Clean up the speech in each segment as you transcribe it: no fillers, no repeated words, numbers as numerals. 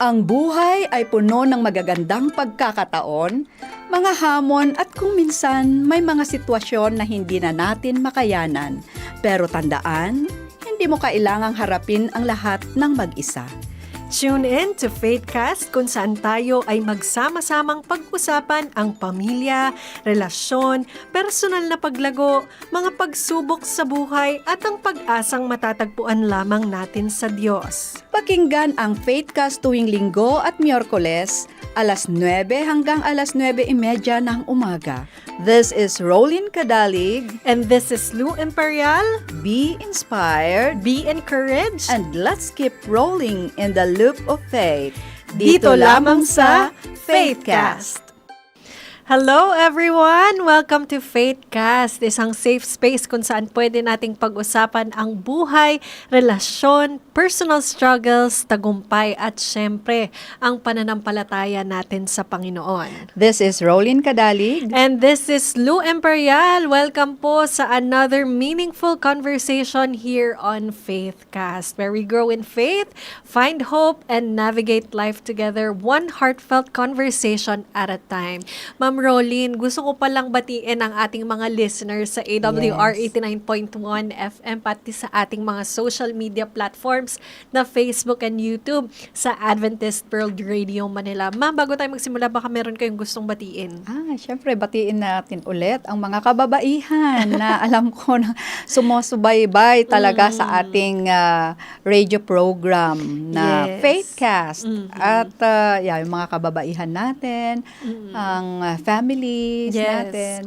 Ang buhay ay puno ng magagandang pagkakataon, mga hamon at kung minsan may mga sitwasyon na hindi na natin makayanan. Pero tandaan, hindi mo kailangang harapin ang lahat ng mag-isa. Tune in to Faithcast kung saan tayo ay magsama-samang pag-usapan ang pamilya, relasyon, personal na paglago, mga pagsubok sa buhay at ang pag-asang matatagpuan lamang natin sa Diyos. Pakinggan ang Faithcast tuwing Linggo at Miyerkules, alas 9 hanggang alas 9:30 ng umaga. This is Rolin Cadalig. And this is Lou Imperial. Be inspired Be encouraged. and let's keep rolling in the loop of faith. Dito lamang sa Faithcast. Hello everyone! Welcome to Faithcast, isang safe space kung saan pwede nating pag-usapan ang buhay, relasyon, personal struggles, tagumpay at syempre ang pananampalataya natin sa Panginoon. This is Rolin Cadalig. And this is Lou Imperial. Welcome po sa another meaningful conversation here on Faithcast, where we grow in faith, find hope, and navigate life together, one heartfelt conversation at a time. Ma'am Rolin, gusto ko palang batiin ang ating mga listeners sa AWR Yes. 89.1 FM pati sa ating mga social media platforms na Facebook and YouTube sa Adventist World Radio Manila. Ma'am, bago tayo magsimula, baka meron kayong gustong batiin? Syempre, batiin natin ulit ang mga kababaihan na alam ko na sumusubaybay talaga sa ating radio program na Yes. Faithcast. At yung mga kababaihan natin, ang families natin.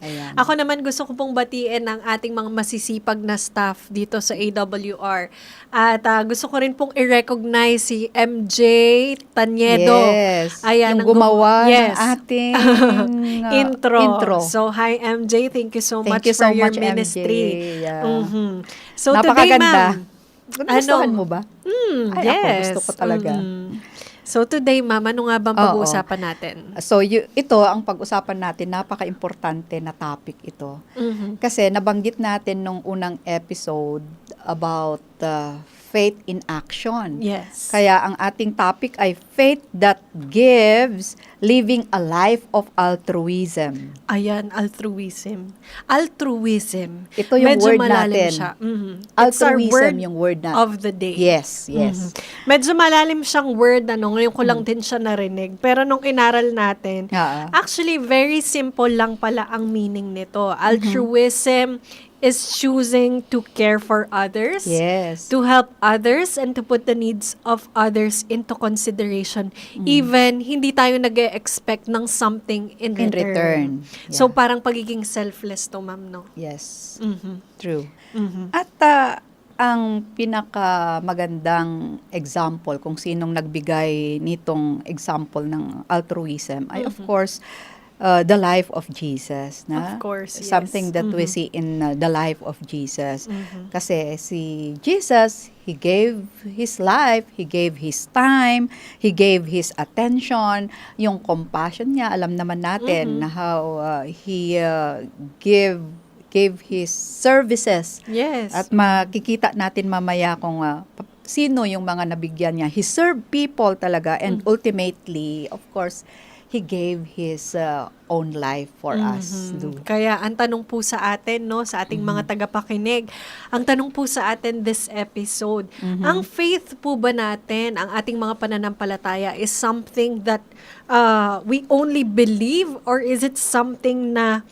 Ayan. Ako naman gusto ko pong batiin ang ating mga masisipag na staff dito sa AWR. At gusto ko rin pong i-recognize si MJ Tanyedo. Yes. Ayan, Yung ang gumawa ng yes. ating intro. So, hi MJ. Thank you so Thank much you so for your much, ministry. MJ. Yeah. So, today, Napakaganda. ma'am. Gustuhan mo ba? Ay, ako Yes. gusto ko talaga. So, today, ma'am, ano nga bang Oo. pag-uusapan natin? So, ito ang pag-usapan natin, napaka-importante na topic ito. Kasi nabanggit natin nung unang episode about faith in action. Yes. Kaya ang ating topic ay faith that gives, living a life of altruism. Ayan, altruism. Altruism. Ito yung Medyo word malalim natin. siya. It's our Altruism word yung word natin. of the day. Yes, yes. Medyo malalim siyang word, ngayon ko lang din siya narinig. Pero nung inaral natin, actually, very simple lang pala ang meaning nito. Altruism is choosing to care for others, Yes. to help others, and to put the needs of others into consideration. Even hindi tayo nag-expect ng something in In return. return. So, Yeah. parang pagiging selfless to, ma'am, no? Yes. Mhm. True. Mhm. At ang pinakamagandang example kung sinong nagbigay nitong example ng altruism ay of course the life of Jesus, na Of course, yes. something that we see in the life of Jesus. Kasi si Jesus, he gave his life, he gave his time, he gave his attention, yung compassion niya, alam naman natin na how he gave his services. Yes. At makikita natin mamaya kung sino yung mga nabigyan niya. He served people talaga and ultimately, of course, he gave his own life for us. Lou. Kaya ang tanong po sa atin, no, sa ating mga tagapakinig, ang tanong po sa atin this episode, ang faith po ba natin, ang ating mga pananampalataya is something that we only believe, or is it something na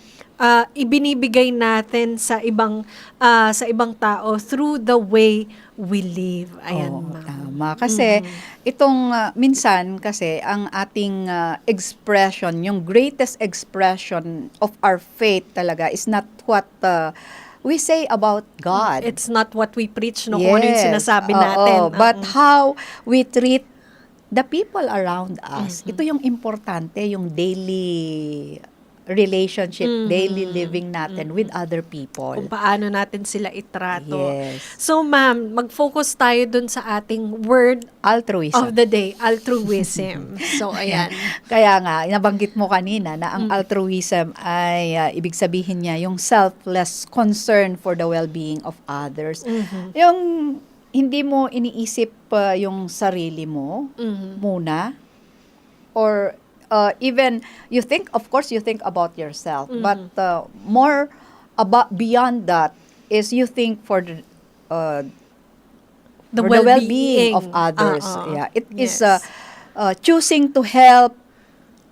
ibinibigay natin sa ibang tao through the way we live? Ayan, Oo, ma'am. tama. Kasi itong minsan kasi ang ating expression, yung greatest expression of our faith talaga is not what we say about God. It's not what we preach, no, kung ano yung sinasabi natin. But how we treat the people around us. Ito yung importante, yung daily relationship, daily living natin with other people. Kung paano natin sila itrato. Yes. So, ma'am, mag-focus tayo dun sa ating word Altruism. of the day, altruism. So, ayan. Kaya nga, nabanggit mo kanina na ang altruism ay ibig sabihin niya yung selfless concern for the well-being of others. Yung hindi mo iniisip yung sarili mo muna, or even you think, of course you think about yourself, but more about beyond that is you think for the The for the well-being. well-being of others. It is Yes. choosing to help.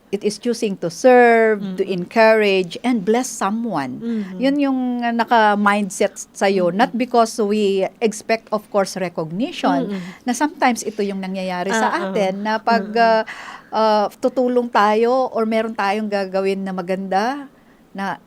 It is choosing to serve, to encourage, and bless someone. Yun yung naka-mindset sa'yo. Not because we expect, of course, recognition. Na sometimes ito yung nangyayari sa atin, na pag tutulong tayo or meron tayong gagawin na maganda, na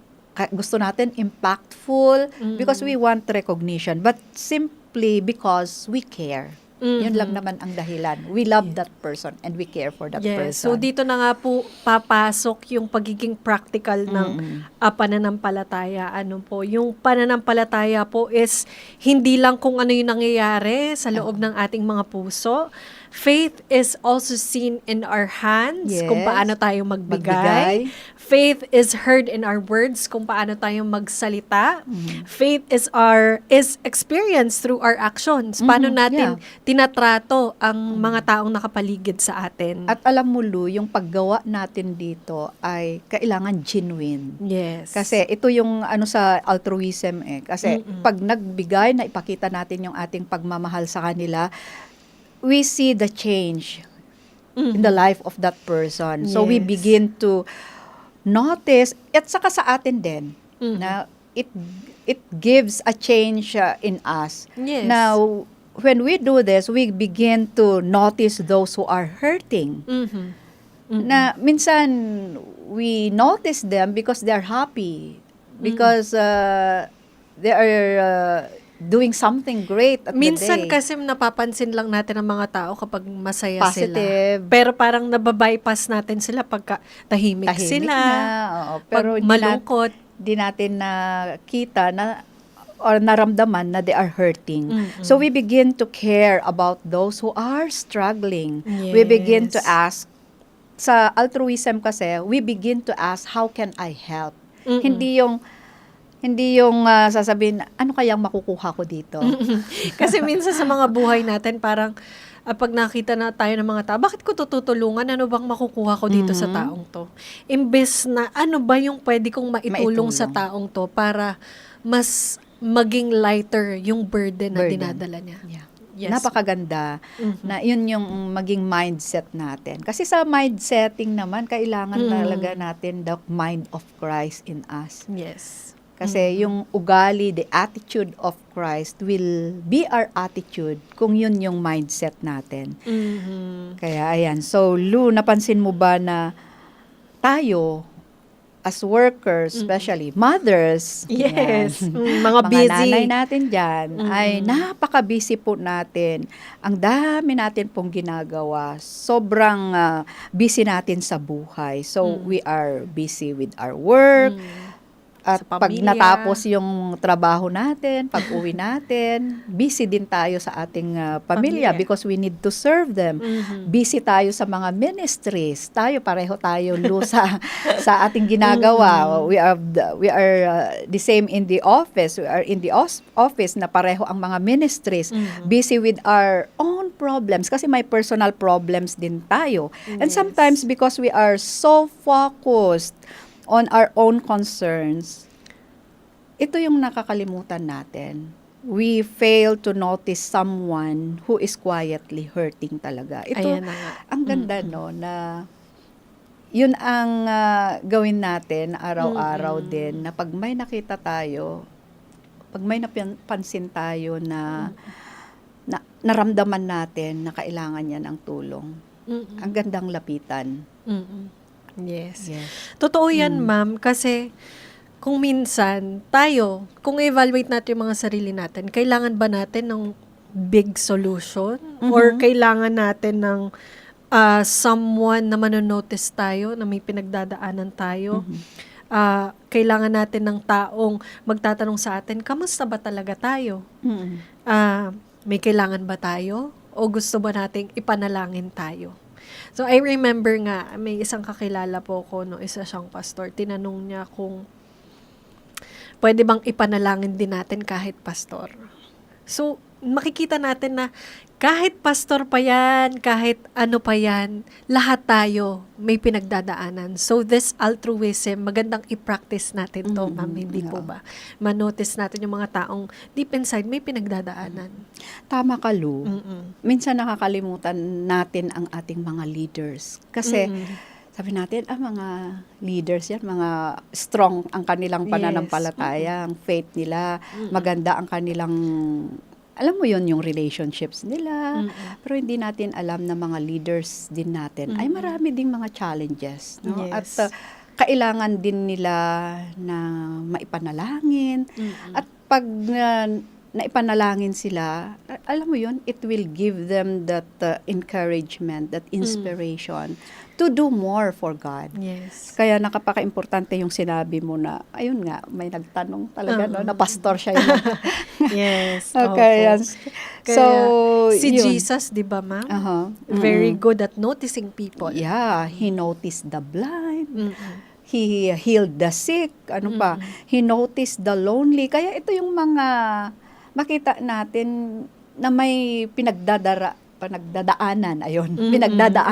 gusto natin impactful, because we want recognition. But simply because we care. Yun lang naman ang dahilan. We love that person and we care for that person. So dito na nga po papasok yung pagiging practical ng pananampalataya. Ano po, yung pananampalataya po is hindi lang kung ano yung nangyayari sa loob ng ating mga puso. Faith is also seen in our hands, kung paano tayo magbigay. Faith is heard in our words, kung paano tayo magsalita. Faith is experienced through our actions. Paano natin tinatrato ang mga taong nakapaligid sa atin. At alam mo, Lu, yung paggawa natin dito ay kailangan genuine. Yes. Kasi ito yung sa altruism Kasi pag nagbigay, na ipakita natin yung ating pagmamahal sa kanila, we see the change in the life of that person. So we begin to notice, at saka sa atin din, na it gives a change in us. Yes. Now, when we do this, we begin to notice those who are hurting. Na minsan, we notice them because they're happy, because they are doing something great at Minsan the day. kasi napapansin lang natin ang mga tao kapag masaya Positive. sila. Pero parang nababypass natin sila pagka tahimik sila. Pero pag malungkot. di natin nakita na or naramdaman na they are hurting. So we begin to care about those who are struggling. We begin to ask, sa altruism kasi, we begin to ask, how can I help? Hindi yung sasabihin, ano kayang makukuha ko dito? Kasi minsan sa mga buhay natin, parang pag nakita na tayo ng mga tao, bakit ko tutulungan? Ano bang makukuha ko dito sa taong to? Imbes na, ano ba yung pwede kong maitulong sa taong to para mas maging lighter yung burden na dinadala niya. Yes. Napakaganda na yun yung maging mindset natin. Kasi sa mindsetting naman, kailangan talaga natin the mind of Christ in us. Yes. Kasi yung ugali, the attitude of Christ will be our attitude kung yun yung mindset natin. Kaya ayan. So, Lu, napansin mo ba na tayo, as workers, especially mothers, Yes. yan, Mga busy. nanay natin dyan, ay napaka-busy po natin. Ang dami natin pong ginagawa. Sobrang busy natin sa buhay. So, we are busy with our work, at Sa pag pamilya. natapos yung trabaho natin, pag uwi natin, busy din tayo sa ating pamilya because we need to serve them. Busy tayo sa mga ministries. Pareho tayo, Lu, sa ating ginagawa. We are the same in the office. We are in the office na pareho ang mga ministries. Busy with our own problems kasi may personal problems din tayo. And sometimes because we are so focused on our own concerns, ito yung nakakalimutan natin. We fail to notice someone who is quietly hurting talaga. Ito, Ayan na nga. ang ganda, no, na yun ang gawin natin araw-araw din, na pag may nakita tayo, pag may napansin tayo na naramdaman natin na kailangan niya ng tulong, ang gandang lapitan. Yes. Totoo yan, ma'am, kasi kung minsan tayo, kung evaluate natin yung mga sarili natin, kailangan ba natin ng big solution? Or kailangan natin ng someone na manonotice tayo, na may pinagdadaanan tayo? Kailangan natin ng taong magtatanong sa atin, kamusta ba talaga tayo? May kailangan ba tayo? O gusto ba nating ipanalangin tayo? So, I remember nga, may isang kakilala po ko, no, isa siyang pastor. Tinanong niya kung pwede bang ipanalangin din natin kahit pastor. So, makikita natin na kahit pastor pa yan, kahit ano pa yan, lahat tayo may pinagdadaanan. So this altruism, magandang i-practice natin to, ma'am, hindi po ba? Manotice natin yung mga taong deep inside may pinagdadaanan. Tama ka, Lu. Minsan nakakalimutan natin ang ating mga leaders. Kasi, sabi natin, mga leaders yan, mga strong ang kanilang pananampalataya, ang faith nila, maganda ang kanilang, alam mo yun, yung relationships nila. Pero hindi natin alam na mga leaders din natin ay marami ding mga challenges. No? Yes. At kailangan din nila na maipanalangin. At pag naipanalangin sila, alam mo yun, it will give them that encouragement, that inspiration to do more for God. Yes. Kaya nakapaka-importante yung sinabi mo na, ayun nga, may nagtanong talaga, no, na pastor siya yun. Yes. Okay. Opo. So, si yun. Jesus, di ba, ma'am? Uh-huh. Very good at noticing people. Yeah, he noticed the blind. He healed the sick. Ano pa? He noticed the lonely. Kaya ito yung mga makita natin na may pinagdadaanan, pinagdadaanan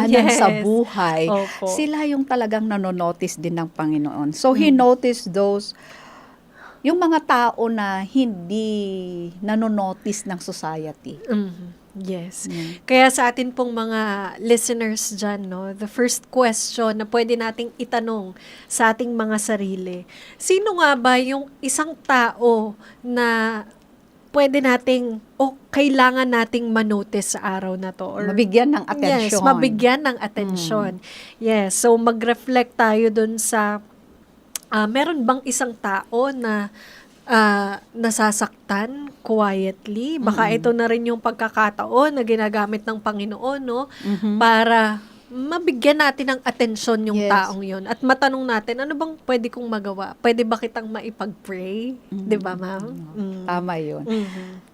Yes. sa buhay. Opo. Sila yung talagang nanonotice din ng Panginoon. So, He noticed those, yung mga tao na hindi nanonotice ng society. Yes. Kaya sa atin pong mga listeners dyan, no, the first question na pwede nating itanong sa ating mga sarili, sino nga ba yung isang tao na pwede nating kailangan nating manotice sa araw na to? Or, Mabigyan ng atensyon. Yes, mabigyan ng atensyon. Yes, so mag-reflect tayo dun sa, meron bang isang tao na nasasaktan quietly? Baka ito na rin yung pagkakataon na ginagamit ng Panginoon, no? Para mabigyan natin ng atensyon yung taong yun. At matanong natin, ano bang pwede kong magawa? Pwede ba kitang maipag-pray? Di ba, ma'am? Tama yun.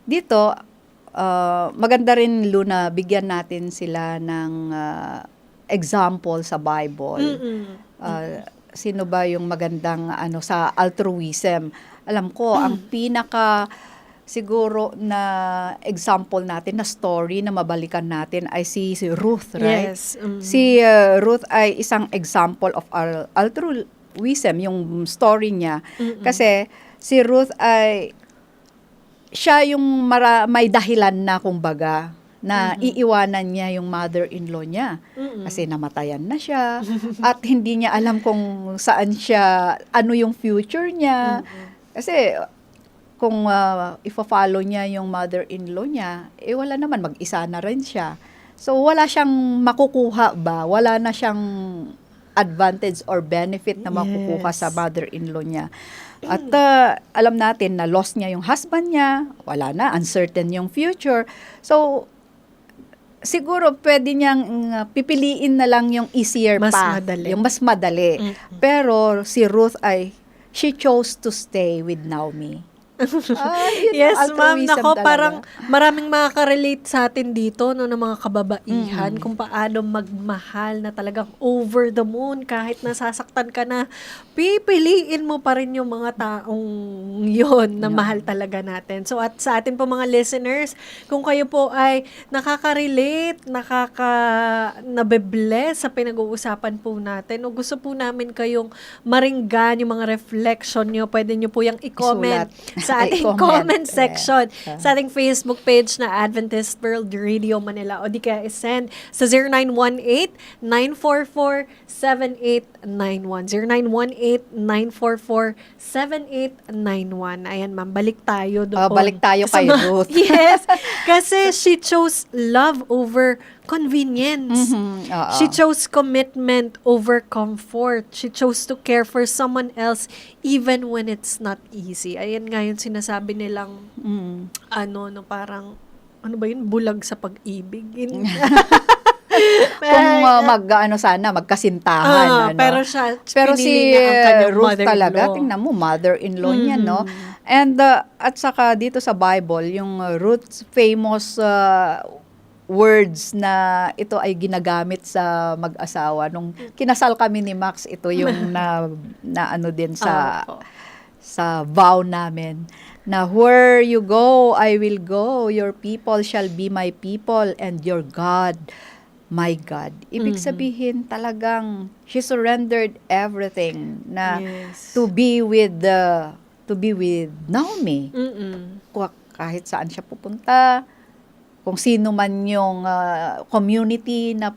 Dito, maganda rin, Luna, bigyan natin sila ng example sa Bible. Sino ba yung magandang sa altruism? Alam ko, ang pinaka siguro na example natin, na story na mabalikan natin ay si Ruth, right? Yes. Si Ruth ay isang example of altruism, yung story niya. Kasi si Ruth ay, siya yung may dahilan na, kumbaga, na iiwanan niya yung mother-in-law niya. Kasi namatayan na siya. At hindi niya alam kung saan siya, ano yung future niya. Kasi kung ifa-follow niya yung mother-in-law niya, wala naman, mag-isa na rin siya. So, wala siyang makukuha ba? Wala na siyang advantage or benefit na makukuha sa mother-in-law niya. At alam natin na lost niya yung husband niya, wala na, uncertain yung future. So, siguro pwede niyang pipiliin na lang yung easier path. Yung mas madali. Pero si Ruth ay, she chose to stay with Naomi. Yes, ma'am. Nako, parang maraming makaka-relate sa atin dito, no, ng mga kababaihan, kung paano magmahal na talagang over the moon, kahit nasasaktan ka na, pipiliin mo pa rin yung mga taong yon na mahal talaga natin. So, at sa atin po mga listeners, kung kayo po ay nakaka-relate, nabe-bless sa pinag-uusapan po natin, o gusto po namin kayong maringgan yung mga reflection nyo, pwede nyo po yung i-comment sa ating comment section, sa ating Facebook page na Adventist World Radio Manila, o di kaya isend sa 0918-944-7891. 0918-944-7891. Ayan, ma'am, balik tayo doon. Balik tayo kay Ruth. Yes, kasi she chose love over convenience. She chose commitment over comfort. She chose to care for someone else even when it's not easy. Ayan nga yung sinasabi nilang parang ano ba yun? Bulag sa pag-ibig. Kung magkasintahan. Pero siya, pero si Ruth talaga, tingnan mo, mother-in-law niya, no? And at saka dito sa Bible, yung Ruth's famous words na ito ay ginagamit sa mag-asawa. Nung kinasal kami ni Max, ito yung na ano din sa sa vow namin na where you go, I will go. Your people shall be my people and your God, my God. Ibig sabihin talagang she surrendered everything na Yes. to be with Naomi. Kahit saan siya pupunta, kung sino man yung community na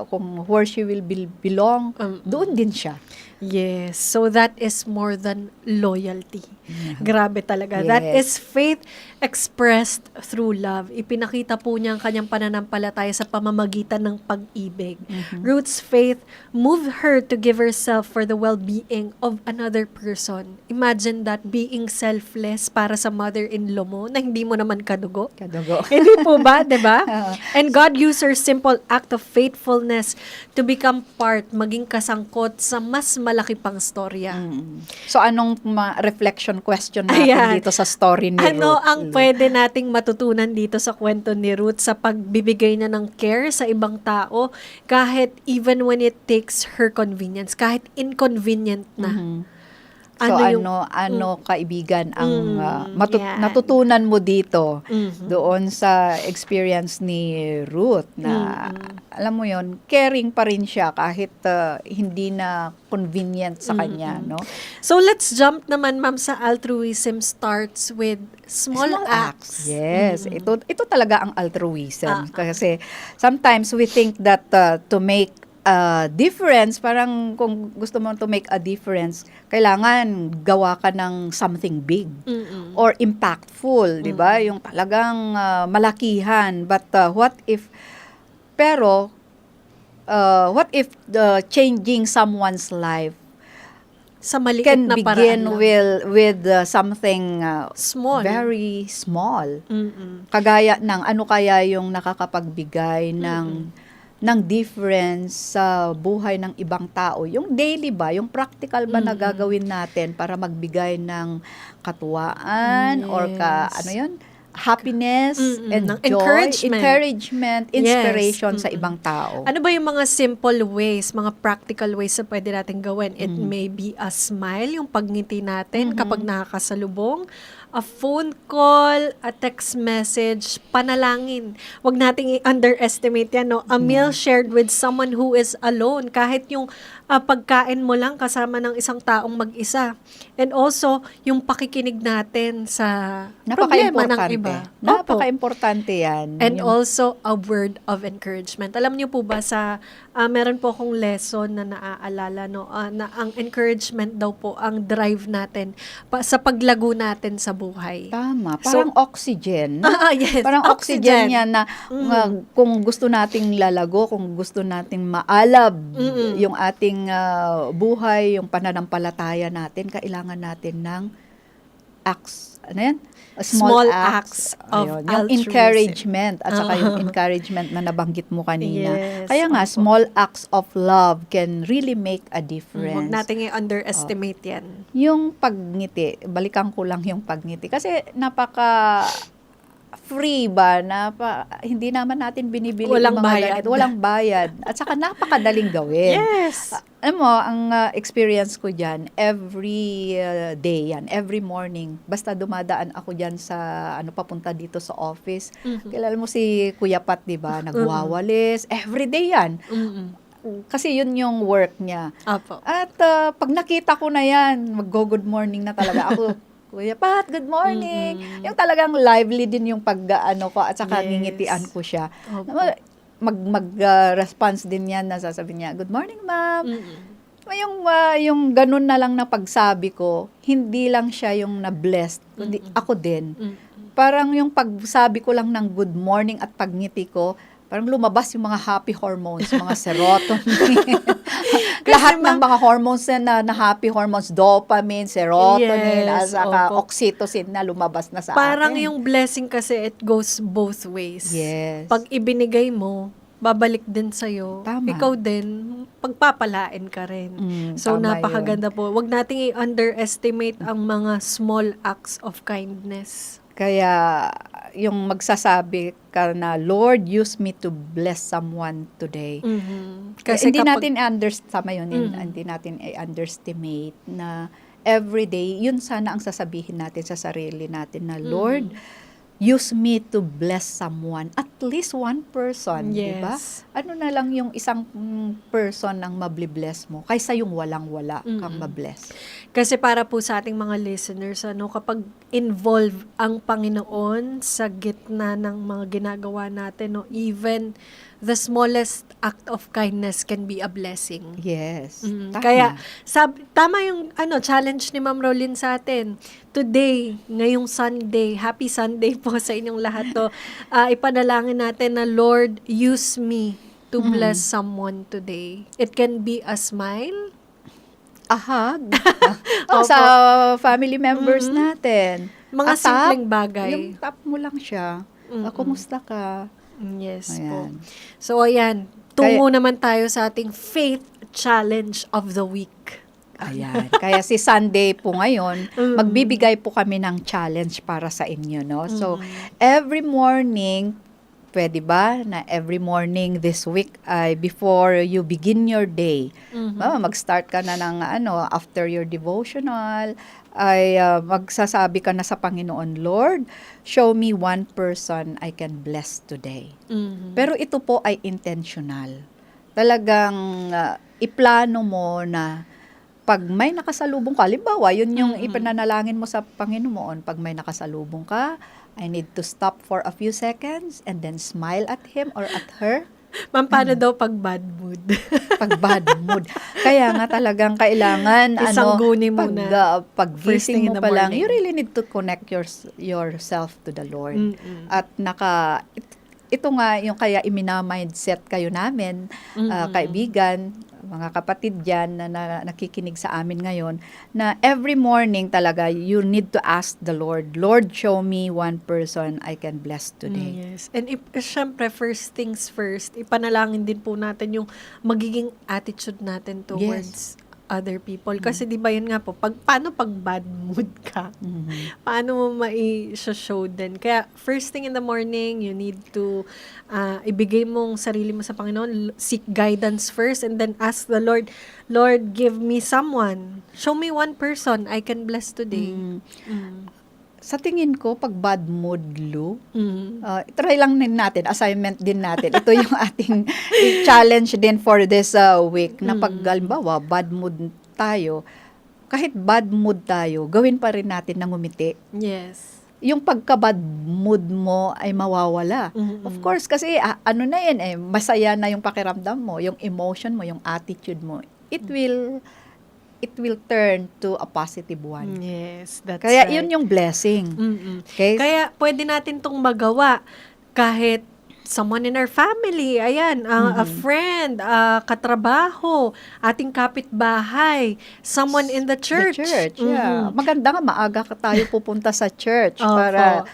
kung where she will belong, doon din siya. Yes. So that is more than loyalty. Grabe talaga. Yes. That is faith expressed through love. Ipinakita po niya ang kanyang pananampalataya sa pamamagitan ng pag-ibig. Ruth's faith moved her to give herself for the well-being of another person. Imagine that, being selfless para sa mother-in-law mo na hindi mo naman kadugo. Kadugo. Hindi po ba? Diba? And God used her simple act of faithfulness to become part, maging kasangkot sa mas malaki pang storya. So, anong reflection question natin Ayan. dito sa story ni Ano Ruth? ang pwede nating matutunan dito sa kwento ni Ruth sa pagbibigay niya ng care sa ibang tao kahit even when it takes her convenience, kahit inconvenient na. So, Ano ano kaibigan ang yan. natutunan mo dito doon sa experience ni Ruth na alam mo yon, caring pa rin siya kahit hindi na convenient sa kanya, no? So let's jump naman, ma'am, sa altruism starts with small acts. Yes, ito talaga ang altruism kasi sometimes we think that to make a difference, parang kung gusto mo to make a difference, kailangan gawa ka ng something big or impactful, di ba? Yung talagang malakihan. But what if changing someone's life Sa maliit can na begin paraan lang. with something Small. very small. Kagaya ng ano kaya yung nakakapagbigay ng difference sa buhay ng ibang tao. Yung daily ba, yung practical ba na gagawin natin para magbigay ng katuwaan or happiness and Ng joy, encouragement. encouragement, inspiration Yes. sa ibang tao. Ano ba yung mga simple ways, mga practical ways na pwede natin gawin? It may be a smile, yung pagngiti natin kapag nakakasalubong, a phone call, a text message, panalangin. Huwag nating i-underestimate yan, no? A meal shared with someone who is alone, kahit yung pagkain mo lang kasama ng isang taong mag-isa. And also, yung pakikinig natin sa problema ng iba. Napaka-importante yan. And also, a word of encouragement. Alam niyo po ba meron po akong lesson na naaalala, no, na ang encouragement daw po ang drive natin sa paglago natin sa buhay. Tama. Parang oxygen. Yes, Parang oxygen yan na kung gusto nating lalago, kung gusto nating maalab yung ating buhay, yung pananampalataya natin, kailangan natin ng acts. Ano yan? Small acts of Ayun, yung altruism. encouragement at saka yung encouragement na nabanggit mo kanina. Yes, Kaya nga, small acts of love can really make a Huwag difference. nating i-underestimate yan. Yung pagngiti, balikan ko lang yung pagngiti. Kasi free ba hindi naman natin binibili Walang yung mga bayad. ganito. Walang bayad. At saka napakadaling gawin. Yes! Alam mo, ang experience ko dyan, every day yan, every morning, basta dumadaan ako dyan sa, papunta dito sa office. Kilala mo si Kuya Pat, di ba? Nagwawalis. Every day yan. Kasi yun yung work niya. Apo. At pag nakita ko na yan, mag-go-good morning na talaga ako. Kuya Pat, good morning. Yung talagang lively din yung pag-ano ko at saka ngingitian ko siya. Opo. Mag-response din yan na sasabihin niya, good morning, ma'am. Yung ganun na lang na pagsabi ko, hindi lang siya yung na-blessed, kundi ako din. Parang yung pagsabi ko lang ng good morning at pagngiti ko, parang lumabas yung mga happy hormones, mga serotonin. Lahat ng mga hormones na happy hormones, dopamine, serotonin, at Yes, saka opo. oxytocin na lumabas na sa Parang atin. yung blessing kasi, it goes both ways. Yes. Pag ibinigay mo, babalik din sa'yo. Tama. Ikaw din, pagpapalain ka rin. So, tama napakaganda po. Huwag nating i-underestimate ang mga small acts of kindness. Kaya yung magsasabi ka na, Lord, use me to bless someone today. Kasi hindi kapag, natin hindi natin i-underestimate na every day, yun sana ang sasabihin natin sa sarili natin na, Lord, use me to bless someone, at least one person, di ba? Yes. Ano na lang yung isang person ang mablibless mo kaysa yung walang-wala kang mabless. Kasi para po sa ating mga listeners, kapag involve ang Panginoon sa gitna ng mga ginagawa natin, even the smallest act of kindness can be a blessing. Yes. Tama. Kaya, tama yung challenge ni Ma'am Rolyn sa atin. Today, ngayong Sunday, happy Sunday po sa inyong lahat to. Ipanalangin natin na, Lord, use me to bless someone today. It can be a smile. A hug. Sa family members natin. Mga A tap, simpleng bagay. Yung tap mo lang siya. Kumusta ka? Yes Ayan. po. So, ayan. Tungo naman tayo sa ating faith challenge of the week. Ayan. Kaya si Sunday po ngayon, magbibigay po kami ng challenge para sa inyo, no? So, every morning, pwede ba na every morning this week ay before you begin your day, mag-start ka na ng after your devotional, ay magsasabi ka na sa Panginoon, Lord, show me one person I can bless today. Pero ito po ay intentional. Talagang iplano mo na pag may nakasalubong ka, halimbawa, yun yung ipananalangin mo sa Panginoon, pag may nakasalubong ka, I need to stop for a few seconds and then smile at him or at her. Ma'am, paano daw pag bad mood? Pag bad mood. Kaya nga talagang kailangan, Isangguni mo na first thing pag-gising in mo the pa lang, morning. you really need to connect yourself to the Lord. At ito nga yung kaya iminamindset kayo namin, kaibigan, mga kapatid dyan na nakikinig sa amin ngayon, na every morning talaga, you need to ask the Lord, Lord, show me one person I can bless today. Yes. And syempre, first things first, ipanalangin din po natin yung magiging attitude natin towards other people. Kasi di ba yun nga po, paano pag bad mood ka? Paano mo mai-show din? Kaya first thing in the morning, you need to ibigay mong sarili mo sa Panginoon, seek guidance first, and then ask the Lord, Lord, give me someone. Show me one person I can bless today. Sa tingin ko, pag bad mood, Lou, try lang din natin, assignment din natin. Ito yung ating challenge din for this week, na pag halimbawa, bad mood tayo, kahit bad mood tayo, gawin pa rin natin na ngumiti. Yes. Yung pagka-bad mood mo ay mawawala. Of course, kasi na yan masaya na yung pakiramdam mo, yung emotion mo, yung attitude mo. It will turn to a positive one. Yes, that's Kaya right. yun yung blessing. Okay? Kaya pwede natin tong magawa kahit someone in our family, ayan, a friend, katrabaho, ating kapitbahay, someone in the church. The church, yeah. Maganda nga, maaga ka tayo pupunta sa church Opo. para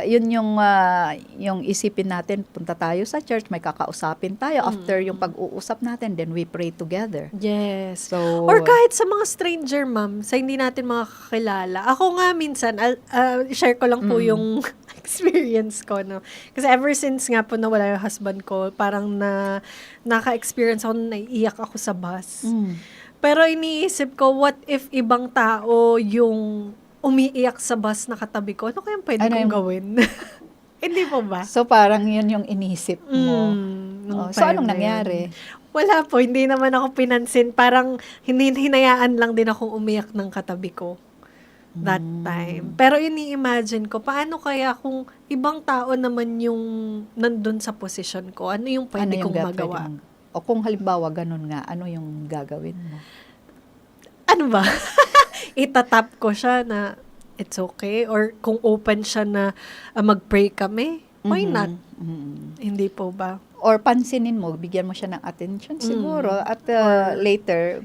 yun yung isipin natin, punta tayo sa church, may kakausapin tayo. After yung pag-uusap natin, then we pray together. Yes. So, Or kahit sa mga stranger, ma'am, sa hindi natin mga kakilala. Ako nga minsan, share ko lang po yung experience ko, no? Kasi ever since nga po nawala yung husband ko, parang naka-experience ako na naiiyak ako sa bus. Pero iniisip ko, what if ibang tao yung umiiyak sa bus na katabi ko? Ano kayang pwede kong gawin? Hindi po ba? So, parang yun yung inisip mo. So, anong nangyari? Wala po, hindi naman ako pinansin. Parang hinayaan lang din akong umiyak ng katabi ko that time. Pero ini-imagine ko, paano kaya kung ibang tao naman yung nandun sa posisyon ko? Ano yung pwede kong magawa? O kung halimbawa, ganun nga, ano yung gagawin mo? Ano ba? Itatap ko siya na it's okay? Or kung open siya na mag-pray kami, why not? Hindi po ba? Or pansinin mo, bigyan mo siya ng attention siguro at later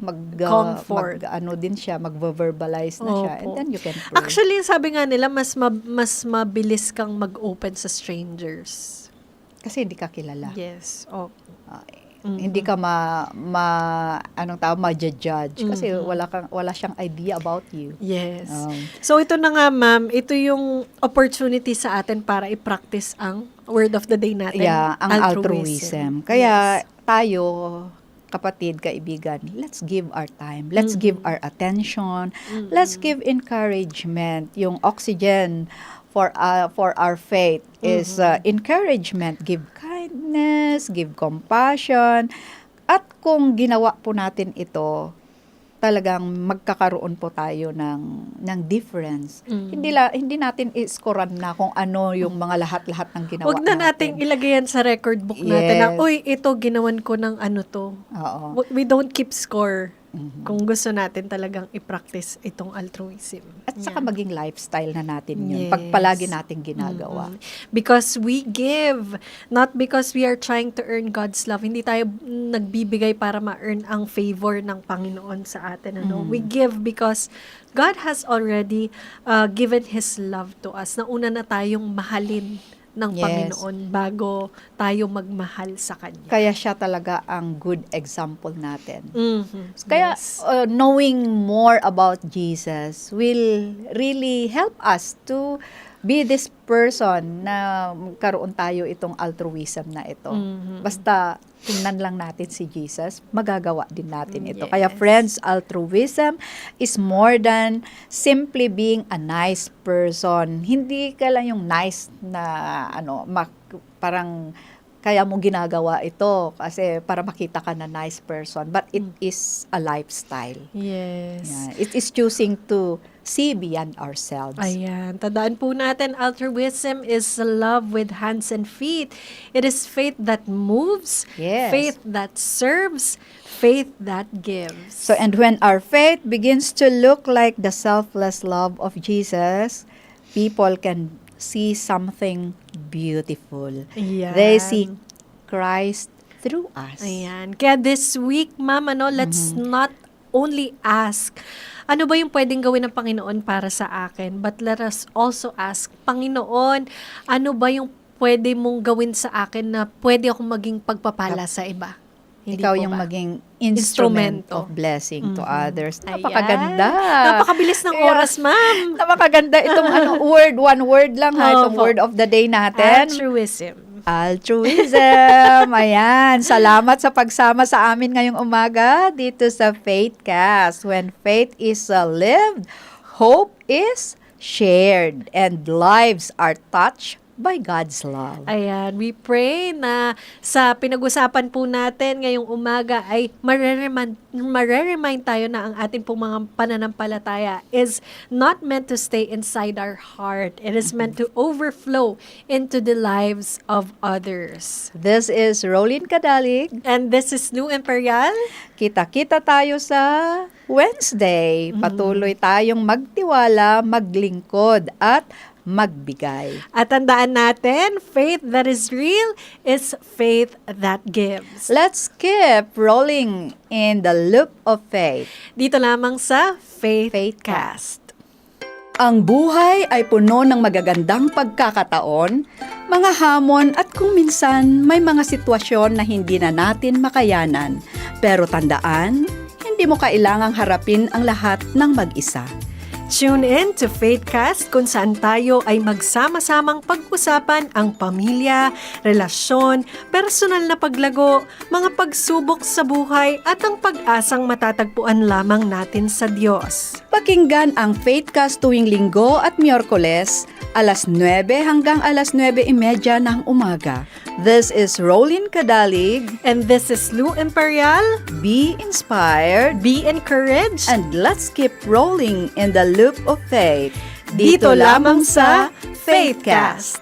din siya, mag-verbalize na siya, and then you can pray. Actually, sabi nga nila mas mabilis kang mag-open sa strangers. Kasi hindi ka kilala. Yes. Hindi ka ma-judge kasi wala siyang idea about you. Yes. So ito na nga, ma'am, ito yung opportunity sa atin para i-practice ang word of the day natin. Yeah, ang altruism. Kaya tayo, kapatid, kaibigan, let's give our time. Let's give our attention. Let's give encouragement. Yung oxygen for our faith is encouragement. Give kindness, give compassion. At kung ginawa po natin ito, talagang magkakaroon po tayo ng difference. Hindi natin iskoran na kung ano yung mga lahat-lahat ng ginawa Huwag na natin. nating ilagay yan sa record book natin na, Yes. uy, ito, ginawan ko ng ano to. Oo. We don't keep score kung gusto natin talagang i-practice itong altruism. At saka Yan. maging lifestyle na natin yun. Yes. Pag palagi natin ginagawa. Because we give, not because we are trying to earn God's love. Hindi tayo nagbibigay para ma-earn ang favor ng Panginoon sa atin. Ano? We give because God has already given His love to us. Nauna na tayong mahalin ng Yes. Panginoon bago tayo magmahal sa Kanya. Kaya siya talaga ang good example natin. Mhm. Kaya Yes. knowing more about Jesus will really help us to be this person na karoon tayo itong altruism na ito. Basta tingnan lang natin si Jesus, magagawa din natin ito. Kaya Yes. friends, altruism is more than simply being a nice person. Hindi ka lang yung nice na parang kaya mo ginagawa ito kasi para makita ka na nice person. But it is a lifestyle. Yes. Yeah. It is choosing to see beyond ourselves. Ayan. Tandaan po natin, altruism is love with hands and feet. It is faith that moves, Yes. faith that serves, faith that gives. So, and when our faith begins to look like the selfless love of Jesus, people can see something beautiful. Ayan. They see Christ through us. Ayan. Kaya this week, ma'am, let's not only ask, ano ba yung pwedeng gawin ng Panginoon para sa akin? But let us also ask, Panginoon, ano ba yung pwede mong gawin sa akin na pwede akong maging pagpapala sa iba? Hindi Ikaw po yung ba? maging instrument Instrumento. of blessing to others. Ayan. Napakaganda. Napakabilis ng Yeah. oras, ma'am. Napakaganda itong one word lang ha, itong Opo. word of the day natin. Altruism. Altruism. Ayan. Salamat sa pagsama sa amin ngayong umaga dito sa Faithcast. When faith is lived, hope is shared, and lives are touched by God's love. Ayan, we pray na sa pinag-usapan po natin ngayong umaga ay mareremind tayo na ang ating pong mga pananampalataya is not meant to stay inside our heart. It is meant to overflow into the lives of others. This is Rolin Cadalig. And this is New Imperial. Kita-kita tayo sa Wednesday. Patuloy tayong magtiwala, maglingkod, at magbigay. At tandaan natin, faith that is real is faith that gives. Let's keep rolling in the loop of faith. Dito lamang sa Faithcast. Faithcast. Ang buhay ay puno ng magagandang pagkakataon, mga hamon at kung minsan may mga sitwasyon na hindi na natin makayanan. Pero tandaan, hindi mo kailangang harapin ang lahat ng mag-isa. Tune in to Faithcast kung saan tayo ay magsama-samang pag-usapan ang pamilya, relasyon, personal na paglago, mga pagsubok sa buhay at ang pag-asang matatagpuan lamang natin sa Diyos. Pakinggan ang Faithcast tuwing Linggo at Miyerkules, alas 9 hanggang alas 9:30 ng umaga. This is Rolin Cadalig. And this is Lou Imperial. Be inspired Be encouraged. and let's keep rolling in the loop of faith. Dito lamang sa Faithcast.